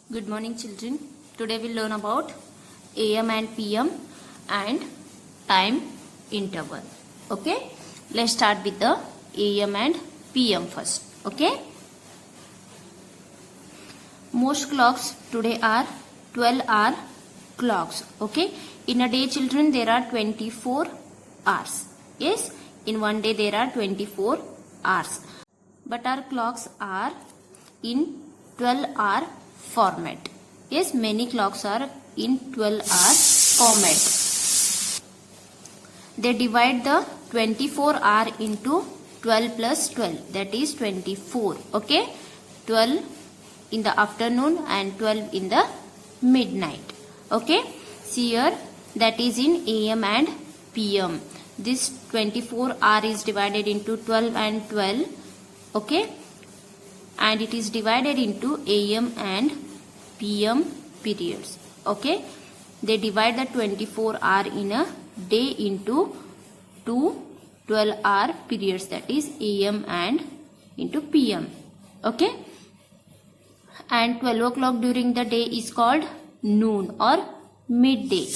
Good morning children. Today we'll learn about AM and PM and time interval. Okay. Let's start with the AM and PM first. Okay. Most clocks today are 12-hour clocks. Okay. In a day children there are 24 hours. Yes. In one day there are 24 hours. But our clocks are in 12-hour format. Yes, many clocks are in 12-hour format. They divide the 24-hour into 12 plus 12, that is 24. Okay, 12 in the afternoon and 12 in the midnight. Okay, see here, that is in AM and PM. This 24-hour is divided into 12 and 12. Okay, and it is divided into AM and PM periods. Okay, they divide the 24-hour in a day into two 12-hour periods, that is AM and into PM. Okay, and 12 o'clock during the day is called noon or midday.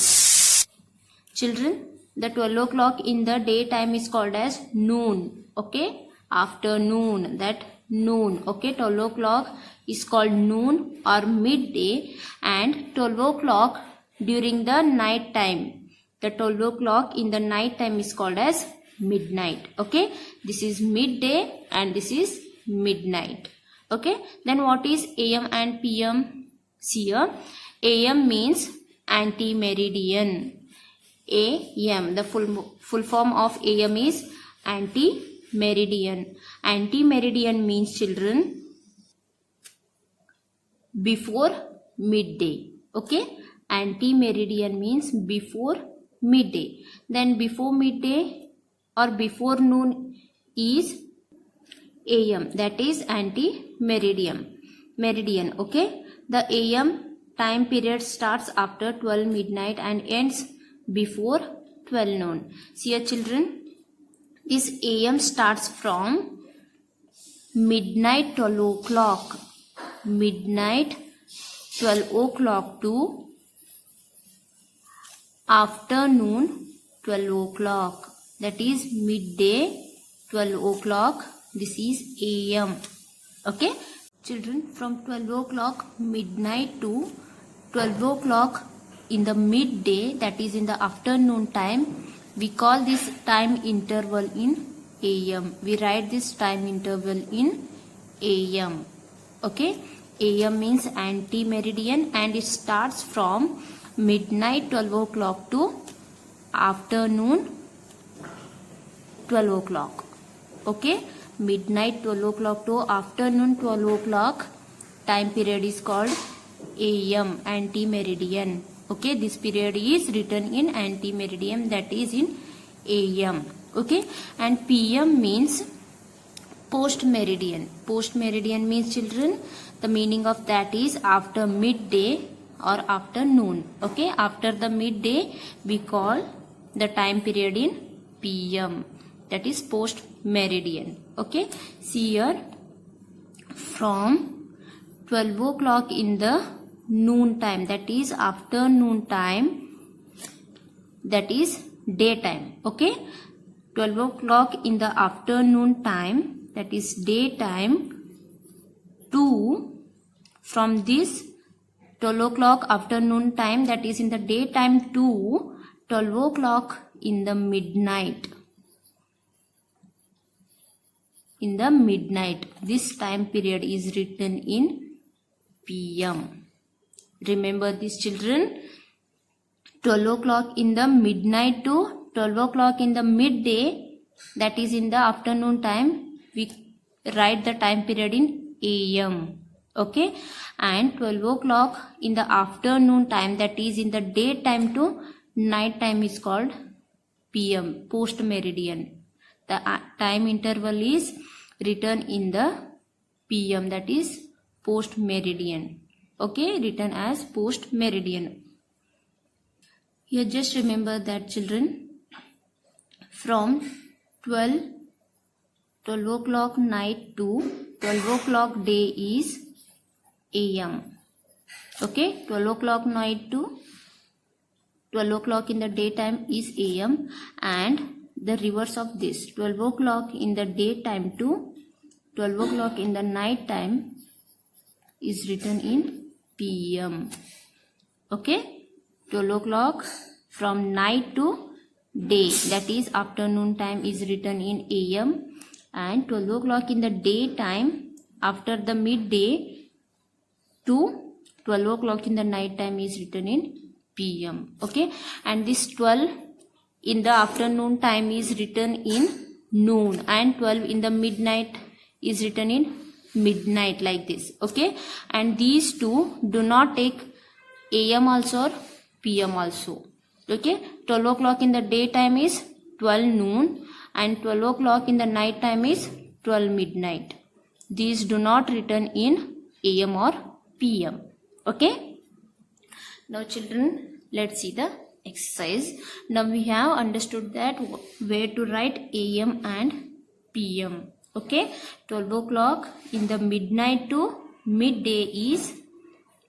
Children, the 12 o'clock in the daytime is called as noon. Okay, afternoon, that noon. Okay, 12 o'clock is called noon or midday, and 12 o'clock during the night time, the 12 o'clock in the night time is called as midnight. Okay, this is midday and this is midnight. Okay, then what is AM and PM? See here, AM means anti-meridian. AM, the full form of AM is anti-meridian. Anti-meridian means children before midday. Okay, anti-meridian means before midday. Then before midday or before noon is AM, that is anti-meridian. Meridian. Okay, the AM time period starts after 12 midnight and ends before 12 noon. See here children, this AM starts from midnight 12 o'clock. Midnight 12 o'clock to afternoon 12 o'clock, that is midday 12 o'clock. This is AM. Okay, children, from 12 o'clock midnight to 12 o'clock in the midday, that is in the afternoon time, we call this time interval in AM. We write this time interval in AM. Okay, AM means anti-meridian and it starts from midnight 12 o'clock to afternoon 12 o'clock. Okay, midnight 12 o'clock to afternoon 12 o'clock time period is called AM, anti-meridian. Okay, this period is written in anti-meridian, that is in AM. Okay, and PM means post-meridian. Post-meridian means children, the meaning of that is after midday or after noon. Okay, after the midday we call the time period in PM, that is post-meridian. Okay, see here, from 12 o'clock in the noon time, that is afternoon time, that is daytime. Okay, 12 o'clock in the afternoon time, that is daytime, to from this 12 o'clock afternoon time, that is in the daytime, to 12 o'clock in the midnight. In the midnight, this time period is written in PM. Remember this children, 12 o'clock in the midnight to 12 o'clock in the midday, that is in the afternoon time, we write the time period in AM. Okay, and 12 o'clock in the afternoon time, that is in the daytime to night time, is called PM, post meridian. The time interval is written in the PM, that is post meridian. Okay, written as post meridian. Here just remember that children, from 12 o'clock night to 12 o'clock day is AM. Okay, 12 o'clock night to 12 o'clock in the daytime is AM, and the reverse of this, 12 o'clock in the daytime to 12 o'clock in the night time is written in PM. Okay, 12 o'clock from night to day, that is afternoon time, is written in AM, and 12 o'clock in the daytime after the midday to 12 o'clock in the night time is written in PM. Okay, and this 12 in the afternoon time is written in noon, and 12 in the midnight is written in midnight, like this. Okay, and these two do not take AM also or PM also. Okay, 12 o'clock in the daytime is 12 noon, and 12 o'clock in the night time is 12 midnight. These do not written in AM or PM. Okay, now children, let's see the exercise. Now we have understood that where to write AM and PM. Okay, 12 o'clock in the midnight to midday is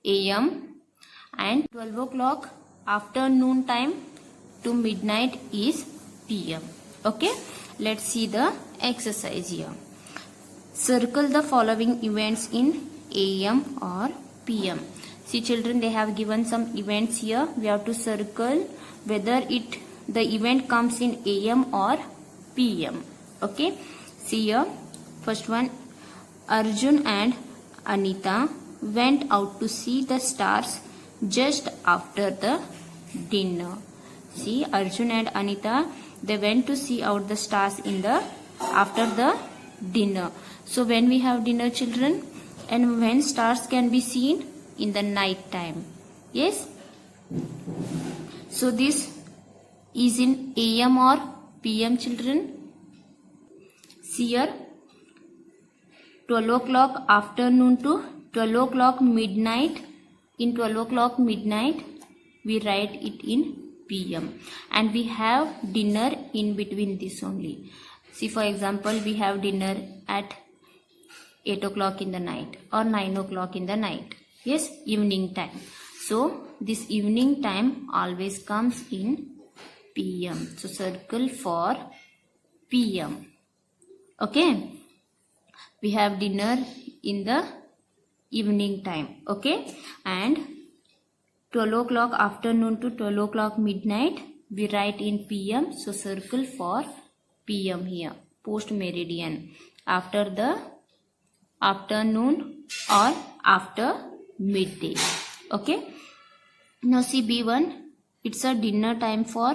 AM, and 12 o'clock afternoon time to midnight is PM. Okay, let's see the exercise here. Circle the following events in AM or PM. See children, they have given some events here. We have to circle whether the event comes in AM or PM. Okay, see here, first one, Arjun and Anita went out to see the stars just after the dinner. See, Arjun and Anita, they went to see out the stars after the dinner. So when we have dinner, children, and when stars can be seen? In the night time. Yes, so this is in AM or PM, children. See here, 12 o'clock afternoon to 12 o'clock midnight. In 12 o'clock midnight we write it in PM, and we have dinner in between this only. See, for example, we have dinner at 8 o'clock in the night or 9 o'clock in the night. Yes, evening time. So this evening time always comes in PM. So circle for PM. Okay, we have dinner in the evening time. Okay, and 12 o'clock afternoon to 12 o'clock midnight we write in PM. So circle for PM here, post meridian, after the afternoon or after midday. Okay, now see B1, it's a dinner time for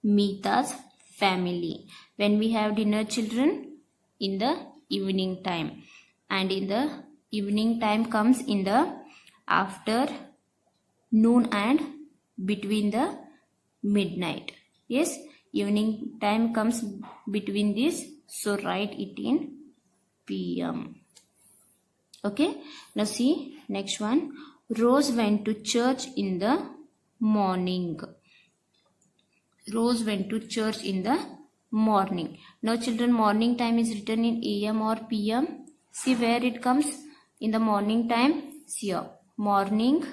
Meeta's family. When we have dinner, children, in the evening time, and in the evening time comes in the after noon and between the midnight. Yes, evening time comes between this, so write it in PM. Okay, now see next one, Rose went to church in the morning. Rose went to church in the morning. Now children, morning time is written in AM or PM. See where it comes in the morning time. See here, morning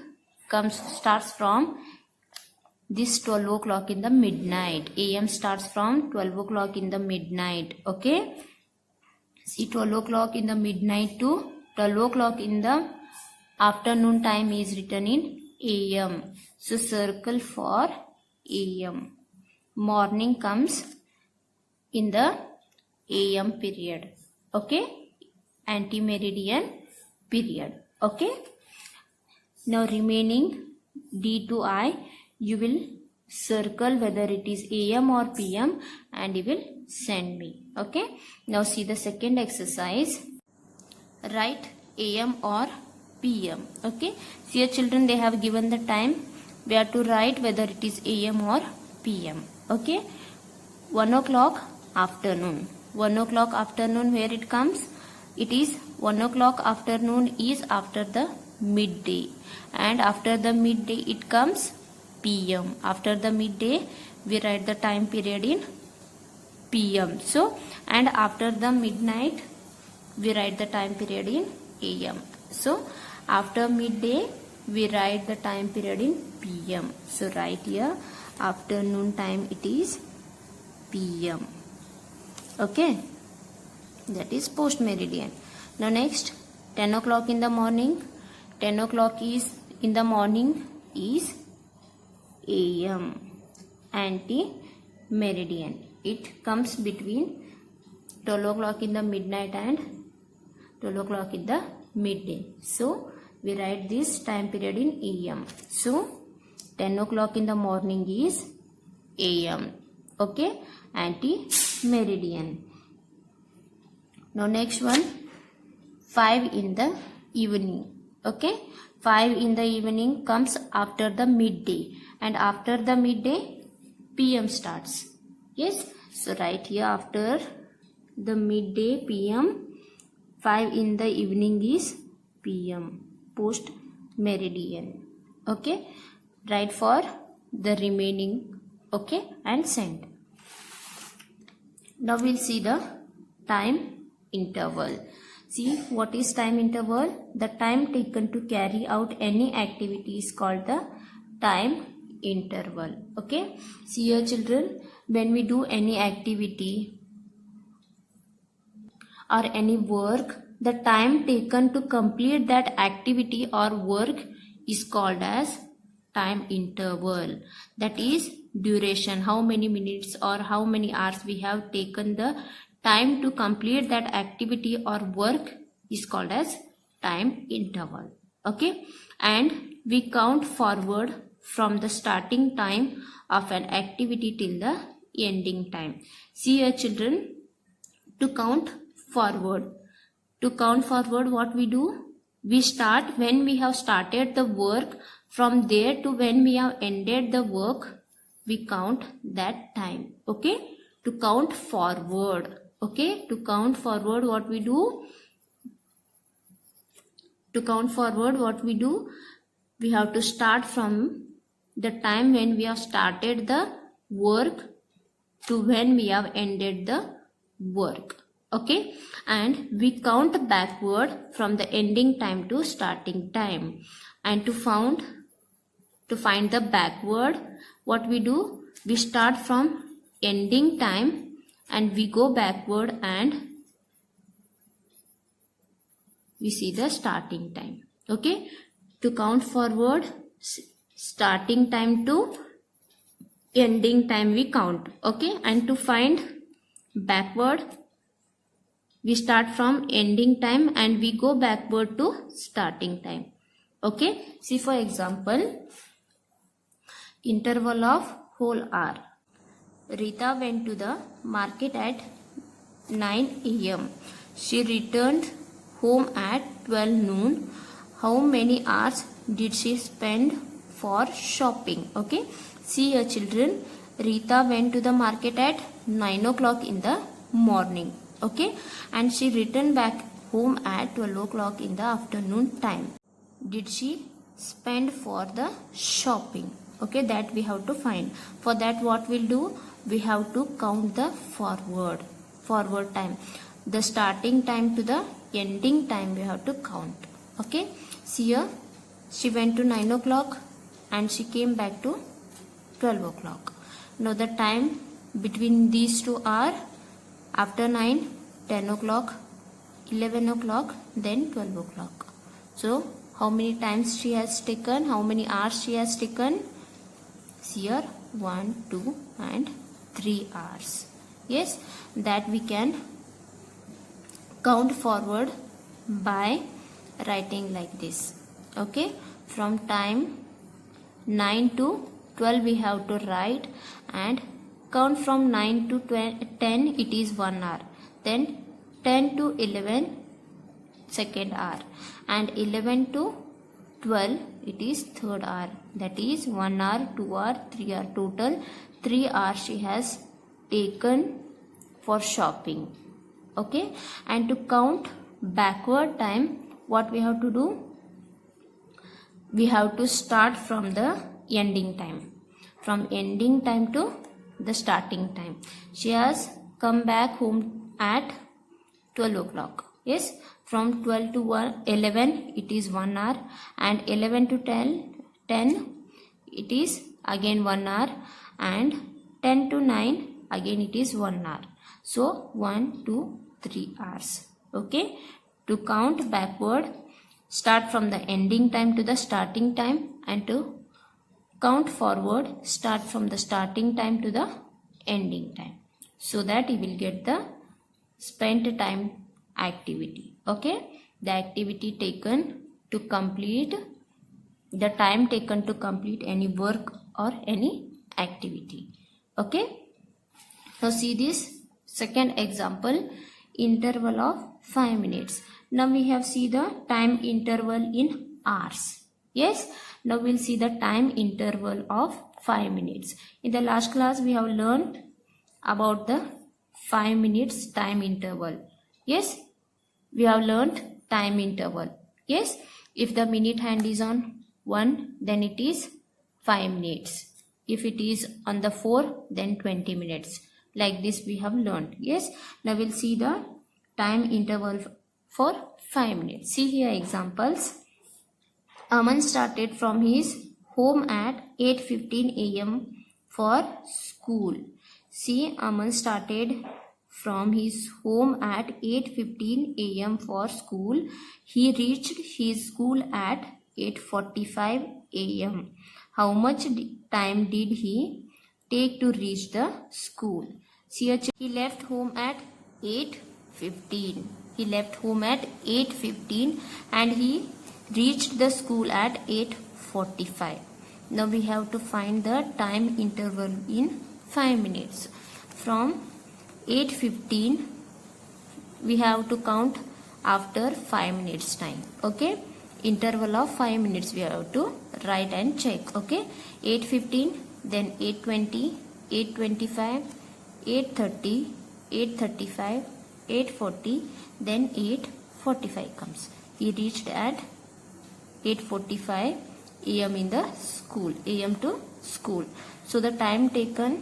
starts from this 12 o'clock in the midnight. AM starts from 12 o'clock in the midnight. Okay, see, 12 o'clock in the midnight to 12 o'clock in the afternoon time is written in AM. So circle for AM. Morning comes in the AM period. Okay, anti-meridian period. Okay, now remaining D to I, you will circle whether it is AM or PM and you will send me. Okay, now see the second exercise. Write AM or PM. Okay, see here children, they have given the time. We have to write whether it is AM or PM. Okay, 1 o'clock afternoon. 1 o'clock afternoon, where it comes? It is 1 o'clock afternoon is after the midday, and after the midday it comes PM. After the midday we write the time period in PM. So, and after the midnight we write the time period in AM. So after midday we write the time period in PM. So write here afternoon time, it is PM. Okay, that is post meridian. Now next, 10 o'clock in the morning. 10 o'clock is in the morning is AM, anti meridian. It comes between 12 o'clock in the midnight and 12 o'clock in the midday. So we write this time period in AM. So 10 o'clock in the morning is AM. Okay, anti meridian. Now next one, 5 in the evening. Okay, 5 in the evening comes after the midday, and after the midday PM starts. Yes, so right here after the midday PM, 5 in the evening is PM, post meridian. Okay, write for the remaining. Okay, and send. Now we'll see the time interval. See, what is time interval? The time taken to carry out any activity is called the time interval. Okay, see here children, when we do any activity or any work, the time taken to complete that activity or work is called as time interval. That is duration, how many minutes or how many hours we have taken the time to complete that activity or work is called as time interval. Okay, and we count forward from the starting time of an activity till the ending time. See here children, to count forward, what we do? We start when we have started the work, from there to when we have ended the work, we count that time. Okay, to count forward. Okay, to count forward, what we do? To count forward, what we do? We have to start from the time when we have started the work to when we have ended the work. Okay, and we count backward from the ending time to starting time. And to find the backward, what we do? We start from ending time and we go backward and we see the starting time. Okay, to count forward, starting time to ending time we count. Okay, and to find backward, we start from ending time and we go backward to starting time. Okay, see for example, interval of whole hour. Rita went to the market at 9 AM. She returned home at 12 noon. How many hours did she spend for shopping? Okay, see here children, Rita went to the market at 9 o'clock in the morning. Okay, and she returned back home at 12 o'clock in the afternoon time. Did she spend for the shopping? Okay, that we have to find. For that what we'll do? We have to count the forward time. The starting time to the ending time we have to count. Okay, see here, she went to 9 o'clock and she came back to 12 o'clock. Now the time between these two are after 9, 10 o'clock, 11 o'clock, then 12 o'clock. So how many times she has taken, how many hours she has taken? See here, 1, 2 and 3 hours. Yes, that we can count forward by writing like this. Okay, from time 9 to 12 we have to write, and count from 9 to 10 it is 1 hour, then 10 to 11 second hour, and 11 to 12 it is third hour. That is 1 hour, 2 hour, 3 hour, total 3 hours she has taken for shopping. Okay, and to count backward time, what we have to do? We have to start from the ending time, from ending time to the starting time. She has come back home at 12 o'clock. Yes, from 12 to 11 it is 1 hour, and 11 to 10 it is again 1 hour, and 10 to 9 again it is 1 hour. So 1, 2, 3 hours. Okay, to count backward, start from the ending time to the starting time, and to count forward, start from the starting time to the ending time, so that you will get the spent time activity. Okay, the activity taken to complete, the time taken to complete any work or any activity. Okay, now see this second example, interval of 5 minutes. Now we have see the time interval in hours. Yes, now we'll see the time interval of 5 minutes. In the last class we have learned about the 5 minutes time interval. Yes, we have learned time interval. Yes, if the minute hand is on 1, then it is 5 minutes. If it is on the 4, then 20 minutes. Like this we have learned. Yes, now we'll see the time interval for 5 minutes. See here examples. Aman started from his home at 8:15 a.m. for school. See, Aman started from his home at 8:15 a.m. for school. He reached his school at 8:45 a.m. How much time did he take to reach the school? See, he left home at 8:15. He left home at 8:15 and he reached the school at 8:45. Now we have to find the time interval in 5 minutes. From 8:15 we have to count after 5 minutes time. Okay, interval of 5 minutes we have to write and check. Okay, 8:15, then 8:20, 8:25, 8:30, 8:35, 8:40, then 8:45 comes. He reached at 8:45 a.m. in the school, a.m. to school. So the time taken,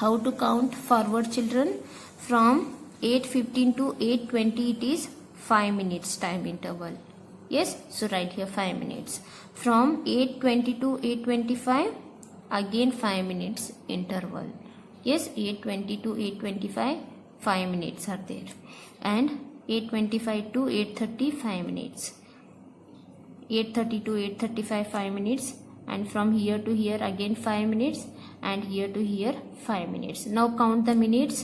how to count forward children, from 8:15 to 8:20 it is 5 minutes time interval. Yes, so write here 5 minutes. From 8:20 to 8:25 again 5 minutes interval. Yes, 8:20 to 8:25 5 minutes are there, and 8:25 to 8:30 5 minutes, 8:30 to 8:35 5 minutes, and from here to here again 5 minutes, and here to here 5 minutes. Now count the minutes.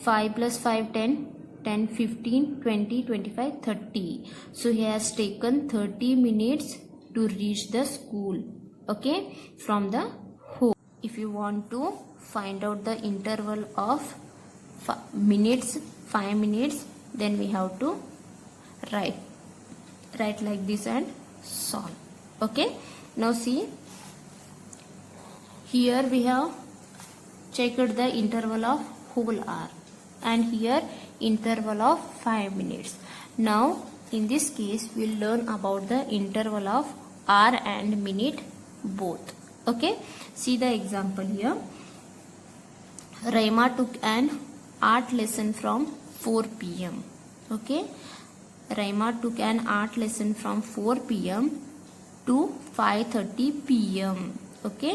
5 plus 5 10, 10 15 20 25 30. So he has taken 30 minutes to reach the school. Okay, from the home. If you want to find out the interval of minutes, 5 minutes, then we have to write like this and solve. Okay, now see, here we have checked the interval of whole hour, and here interval of 5 minutes. Now in this case we'll learn about the interval of hour and minute both. Okay, see the example here. Raima took an art lesson from 4 p.m. Okay, Raima took an art lesson from 4 p.m. to 5:30 p.m. Okay,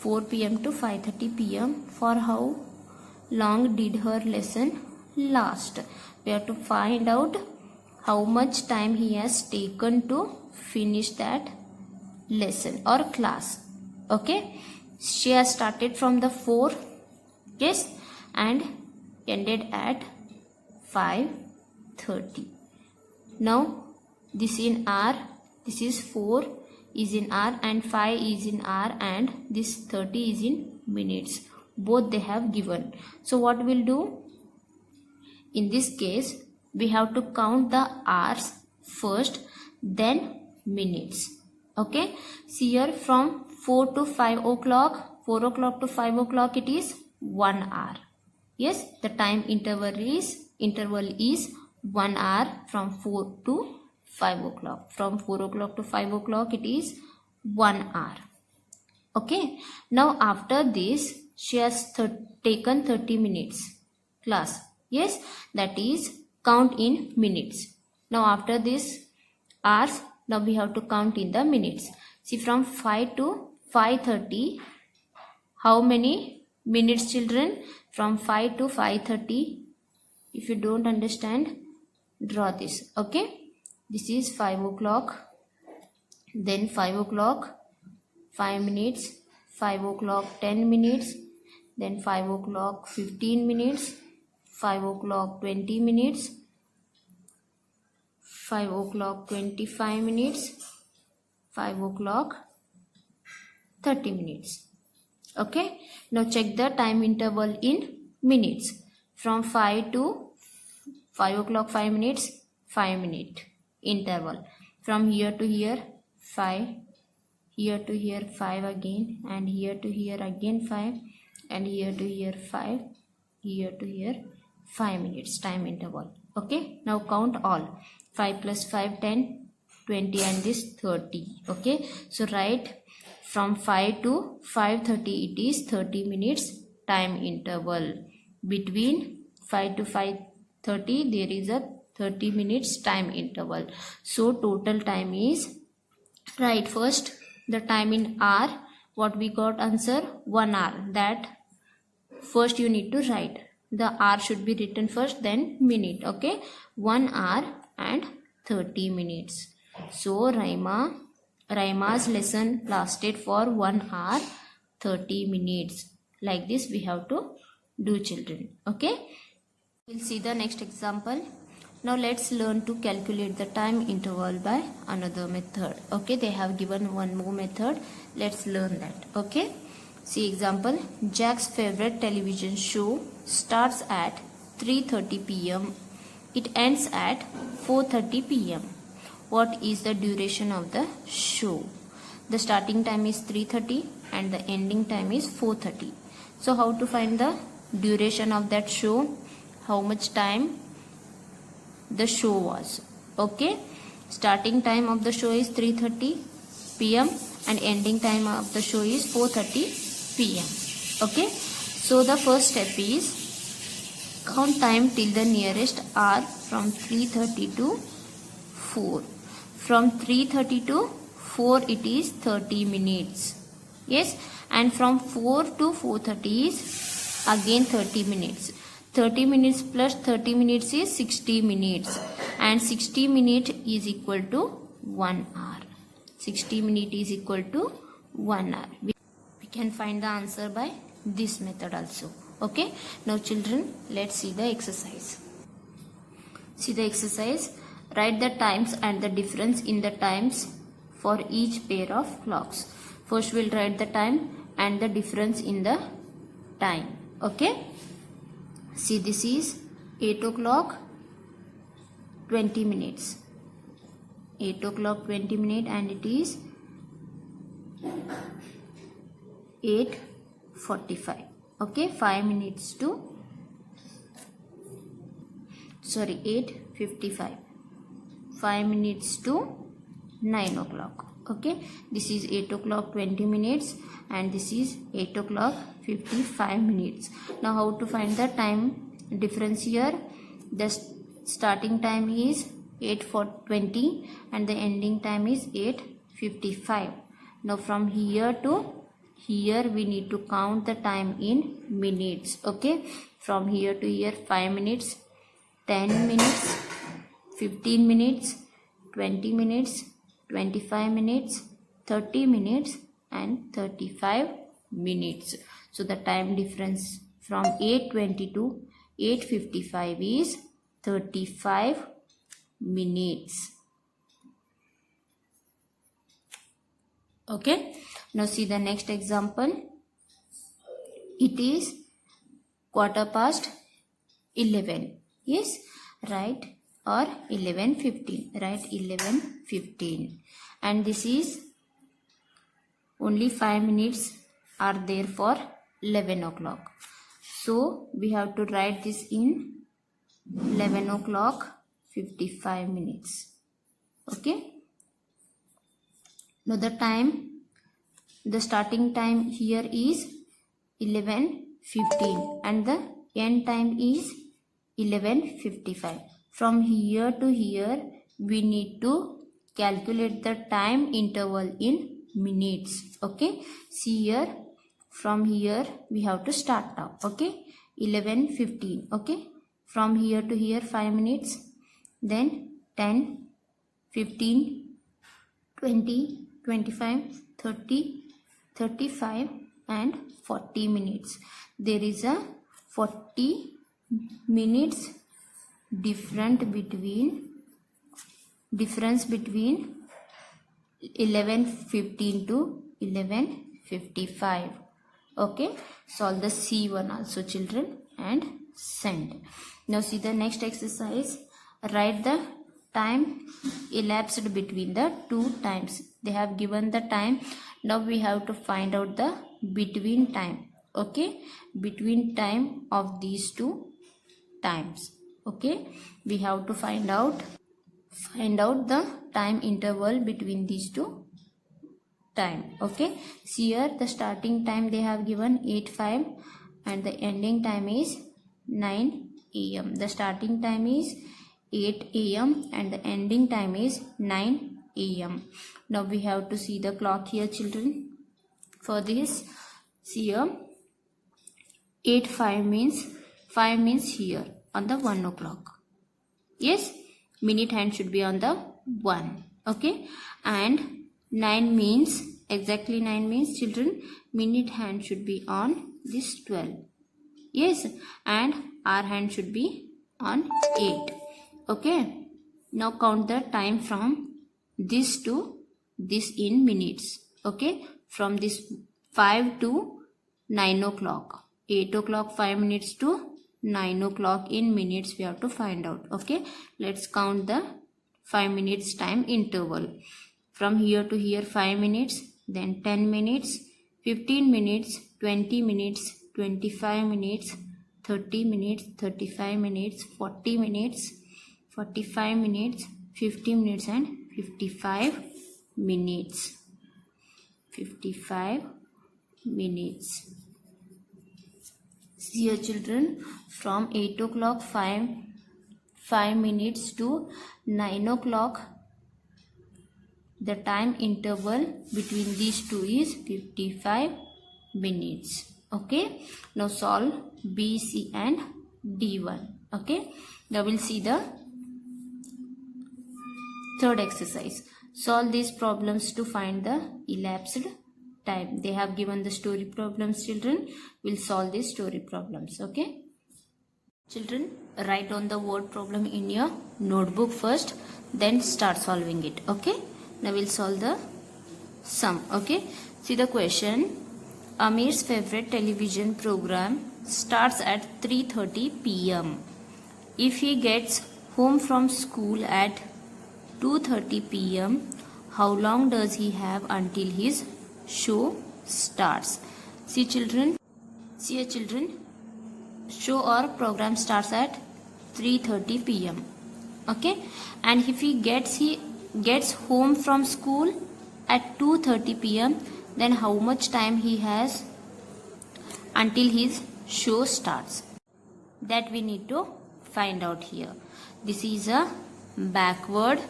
4 p.m. to 5:30 p.m. For how long did her lesson last? We have to find out how much time he has taken to finish that lesson or class. Okay, she has started from the 4, yes, and ended at 5:30. Now this in hour, this is 4 is in hour and 5 is in hour, and this 30 is in minutes. Both they have given. So what we'll do in this case, we have to count the hours first, then minutes. Okay, see here, from 4 to 5 o'clock, 4 o'clock to 5 o'clock it is 1 hour. Yes, the time interval is 1 hour from 4 to 5 o'clock. From 4 o'clock to 5 o'clock it is 1 hour. Okay, now after this she has taken 30 minutes class. Yes, that is count in minutes. Now after this hours, now we have to count in the minutes. See, from 5 to 5:30, how many minutes, children? From 5 to 5:30. If you don't understand, draw this. Okay, this is 5 o'clock, then 5 o'clock 5 minutes, 5 o'clock 10 minutes, then 5 o'clock 15 minutes, 5 o'clock 20 minutes, 5 o'clock 25 minutes, 5 o'clock 30 minutes. Okay, now check the time interval in minutes. From 5 to 5 o'clock 5 minutes, 5 minute interval. From here to here 5, here to here 5 again, and here to here again 5, and here to here 5, here to here 5 minutes time interval. Okay, now count all. 5 plus 5 10, 20, and this 30. Okay, so write from 5 to 5:30 it is 30 minutes time interval. Between 5 to 5:30 there is a 30 minutes time interval. So total time is, write first the time in hour. What we got answer? 1 hour. That first you need to write. The hour should be written first, then minute. Okay, 1 hour and 30 minutes. So Raima's lesson lasted for 1 hour 30 minutes. Like this we have to do, children. Okay, we'll see the next example. Now let's learn to calculate the time interval by another method. Okay, they have given one more method. Let's learn that. Okay, see example. Jack's favorite television show starts at 3:30 p.m. It ends at 4:30 p.m. What is the duration of the show? The starting time is 3:30 and the ending time is 4:30. So how to find the duration of that show? How much time the show was? Okay, starting time of the show is 3:30 p.m. and ending time of the show is 4:30 p.m. Okay, so the first step is count time till the nearest hour from 3:30 to 4. From 3:30 to 4 it is 30 minutes. Yes, and from 4 to 4:30 is again 30 minutes. 30 minutes plus 30 minutes is 60 minutes, and 60 minutes is equal to 1 hour. 60 minutes is equal to 1 hour. We can find the answer by this method also. Okay, now children, let's see the exercise. See the exercise. Write the times and the difference in the times for each pair of clocks. First we'll write the time and the difference in the time. Okay, see, this is 8 o'clock 20 minutes. 8 o'clock 20 minutes, and it is 8:45. Okay, 5 minutes to 8:55. 5 minutes to 9 o'clock. Okay, this is 8 o'clock 20 minutes and this is 8 o'clock 55 minutes. Now how to find the time difference here? The starting time is 8:20 and the ending time is 8:55. Now from here to here we need to count the time in minutes. Okay, from here to here 5 minutes, 10 minutes, 15 minutes, 20 minutes, 25 minutes, 30 minutes and 35 minutes. So the time difference from 8:20 to 8:55 is 35 minutes. Okay, now see the next example. It is 11:15. Yes, right, or 11:15. Right, 11:15. And this is only 5 minutes are there for 11 o'clock. So we have to write this in 11 o'clock 55 minutes. Okay, now the time, the starting time here is 11:15 and the end time is 11:55. from here to here we need to calculate the time interval in minutes. Okay, see here, from here we have to start now. Okay, 11:15. Okay, from here to here 5 minutes, then 10, 15, 20, 25, 30, 35 and 40 minutes. There is a 40 minutes difference between 11:15 to 11:55. Okay, solve the C1 also, children, and send. Now see the next exercise. Write the time elapsed between the two times. They have given the time. Now we have to find out the between time. Okay, between time of these two times. Okay, we have to find out the time interval between these two time. Okay, see here, the starting time they have given 8:05 and the ending time is 9 a.m. The starting time is 8 a.m. and the ending time is 9 a.m. Now we have to see the clock here, children. For this, see here, 8:05 means 5 means here on the 1 o'clock. Yes, minute hand should be on the 1. Okay, and 9 means, exactly 9 means, children, minute hand should be on this 12. Yes, and hour hand should be on 8. Okay, now count the time from this to this in minutes. Okay, from this 5 to 9 o'clock. 8 o'clock 5 minutes to 9 o'clock in minutes we have to find out. Okay, let's count the 5 minutes time interval. From here to here 5 minutes, then 10 minutes, 15 minutes, 20 minutes, 25 minutes, 30 minutes, 35 minutes, 40 minutes, 45 minutes, 50 minutes and 55 minutes. 55 minutes. See here, children, from 8 o'clock 5 minutes to 9 o'clock, the time interval between these two is 55 minutes. Okay, now solve B, C and D1. Okay, now we'll see the third exercise. Solve these problems to find the elapsed time. They have given the story problems, children. We'll solve these story problems. Okay, children, write on the word problem in your notebook first, then start solving it. Okay, now we'll solve the sum. Okay, see the question. Amir's favorite television program starts at 3:30 p.m. If he gets home from school at 2:30 p.m., how long does he have until his show starts? See children, show or program starts at 3:30 p.m. Okay, and if he gets home from school at 2:30 p.m., then how much time he has until his show starts? That we need to find out here. This is a backward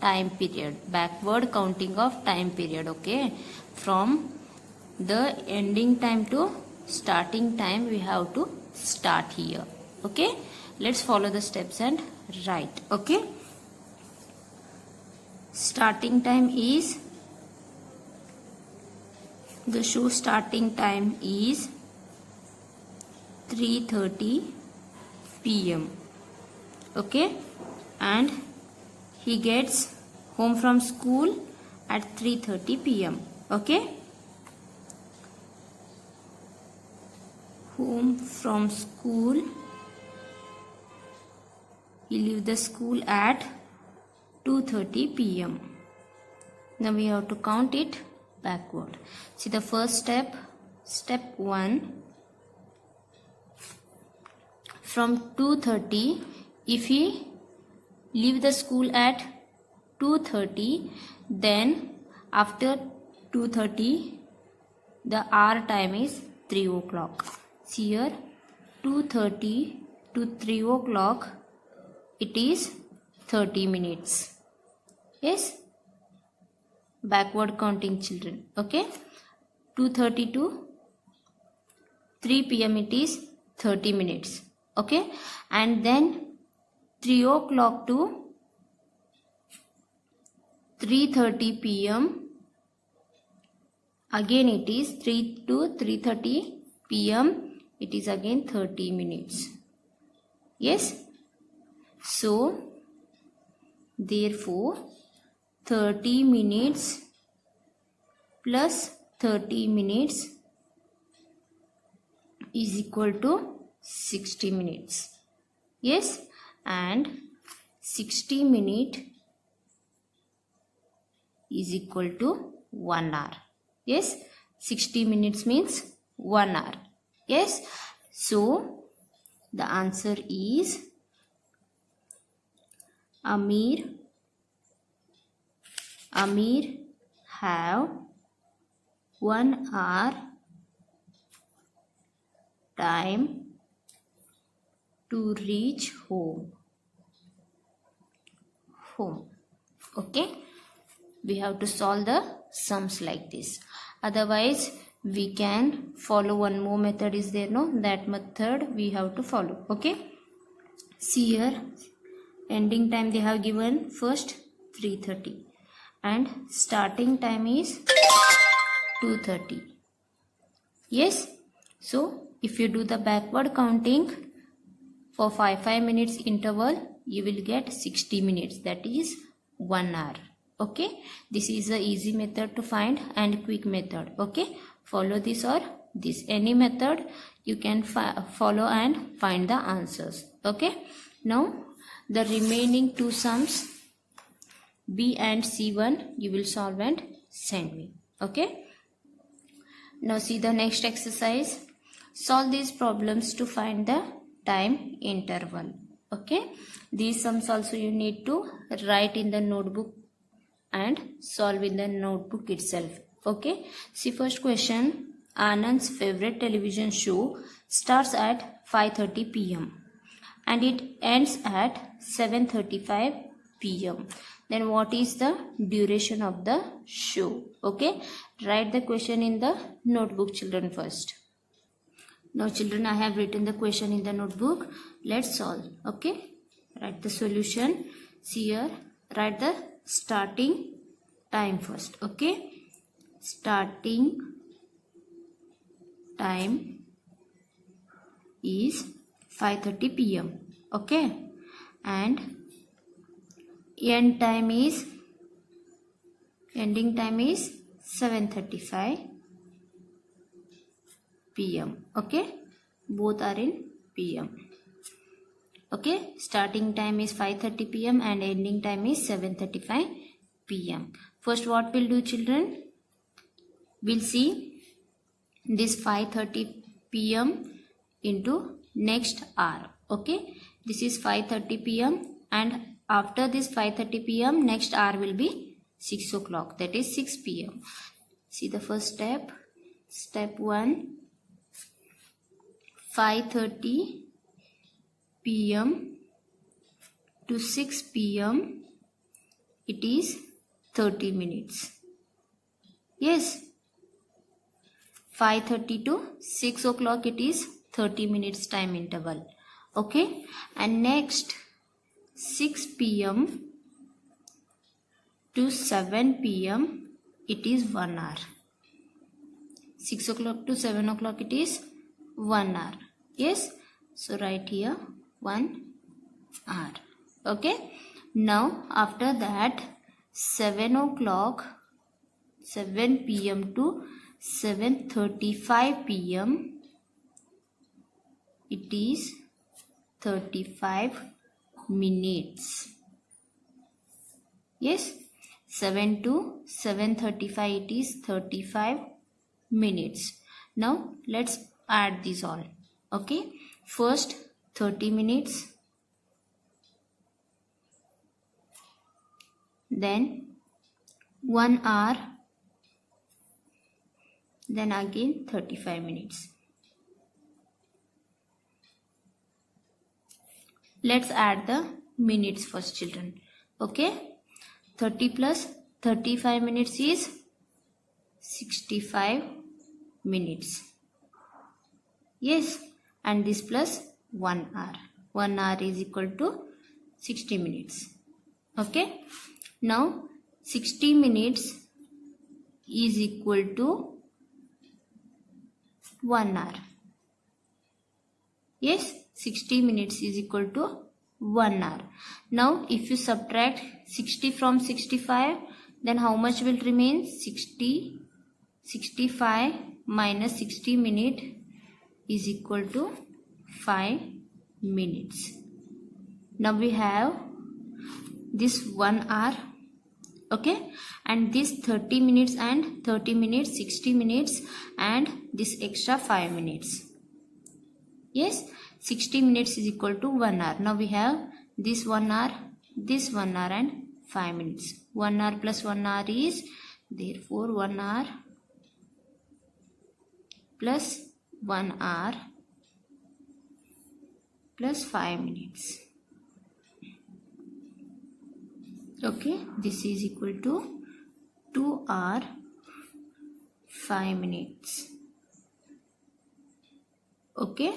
time period, backward counting of time period. Okay, from the ending time to starting time we have to start here. Okay, let's follow the steps and write. Okay, starting time is, the show starting time is 3:30 p.m. Okay, and he gets home from school at 3:30 p.m. Okay, home from school, he leaves the school at 2:30 p.m. Now we have to count it backward. See the first step, step 1. From 2:30, if he leave the school at 2:30, then after 2:30 the hour time is 3 o'clock. See here, 2:30 to 3 o'clock it is 30 minutes. Yes, backward counting children. Okay, 2:30 to 3 p.m. it is 30 minutes. Okay, and then 3 o'clock to 3:30 p.m. again it is 3 to 3:30 p.m. it is again 30 minutes. Yes, so therefore 30 minutes plus 30 minutes is equal to 60 minutes. Yes, and 60 minutes is equal to 1 hour. Yes, 60 minutes means 1 hour. Yes, so the answer is Amir have 1 hour time to reach home. Okay, we have to solve the sums like this. Otherwise we can follow one more method is there, no, that method we have to follow. Okay, see here, ending time they have given first 3:30 and starting time is 2:30. Yes, so if you do the backward counting for 5 minutes interval, you will get 60 minutes, that is 1 hour. Okay, this is a easy method to find and quick method. Okay, follow this or this, any method you can follow and find the answers. Okay, now the remaining two sums B and C1 you will solve and send me. Okay, now see the next exercise. Solve these problems to find the time interval. Okay, these sums also you need to write in the notebook and solve in the notebook itself. Okay, see first question. Anand's favorite television show starts at 5:30 p.m. and it ends at 7:35 p.m. Then what is the duration of the show? Okay, write the question in the notebook children first. Now children, I have written the question in the notebook. Let's solve. Okay, write the solution. See here, write the starting time first. Okay, starting time is 5:30 p.m. Okay, and ending time is 7:35 p.m. Okay, both are in p.m. Okay, starting time is 5:30 p.m. and ending time is 7:35 p.m. First what we'll do children, we'll see this 5:30 p.m. into next hour. Okay, this is 5:30 p.m. and after this 5:30 p.m. next hour will be 6 o'clock, that is 6 p.m. See the first step. Step 1, 5:30 p.m. to 6 p.m. it is 30 minutes. Yes, 5:30 to 6 o'clock it is 30 minutes time interval. Okay, and next 6 p.m. to 7 p.m. it is 1 hour. 6 o'clock to 7 o'clock it is 1 hour. Yes, so write here 1 hour. Okay, now after that 7 p.m. to 7:35 p.m. it is 35 minutes. Yes, 7 to 7:35 it is 35 minutes. Now let's add these all. Okay, first 30 minutes, then 1 hour, then again 35 minutes. Let's add the minutes first, children. Okay, 30 plus 35 minutes is 65 minutes. Yes, and this plus 1 hour. 1 hour is equal to 60 minutes. Okay, now 60 minutes is equal to 1 hour. Yes, 60 minutes is equal to 1 hour. Now if you subtract 60 from 65, then how much will remain? 65 minus 60 minute is equal to 5 minutes. Now we have this 1 hour, okay, and this 30 minutes and 30 minutes, 60 minutes, and this extra 5 minutes. Yes, 60 minutes is equal to 1 hour. Now we have this 1 hour, this 1 hour and 5 minutes. 1 hour plus 1 hour is, therefore 1 hour plus 1 hour plus 5 minutes. Okay, this is equal to 2 hour 5 minutes. Okay,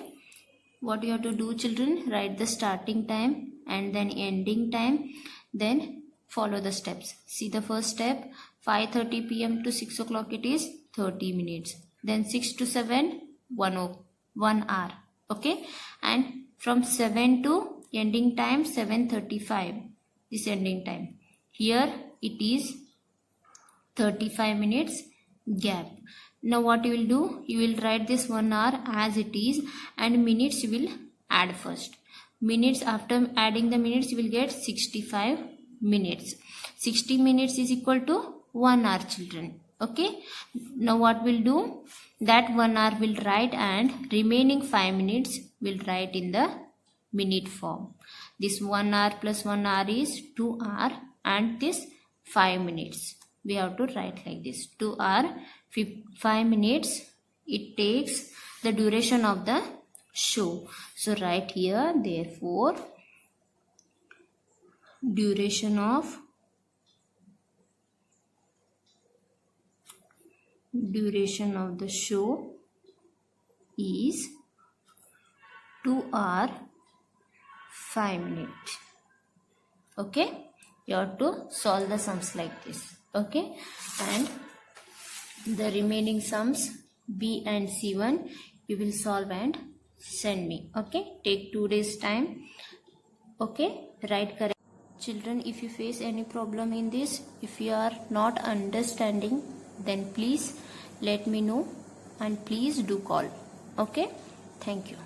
what you have to do, children? Write the starting time and then ending time, then follow the steps. See the first step, 5:30 p.m. to 6 o'clock it is 30 minutes. Then 6 to 7, 1 hour. Okay, and from 7 to ending time 7:35, this ending time. Here it is 35 minutes gap. Now what you will do? You will write this 1 hour as it is and minutes you will add first. Minutes, after adding the minutes you will get 65 minutes. 60 minutes is equal to 1 hour, children. Okay. Now what we'll do? That 1 hour will write and remaining 5 minutes will write in the minute form. This 1 hour plus 1 hour is 2 hour and this 5 minutes. We have to write like this. 2 hour 5 minutes it takes the duration of the show. So write here, therefore duration of the show is 2 hour 5 minutes. Okay, you have to solve the sums like this. Okay, and the remaining sums B and C1 you will solve and send me. Okay, take 2 days time. Okay, write correct. Children, if you face any problem in this, if you are not understanding, then please let me know and please do call. Okay, thank you.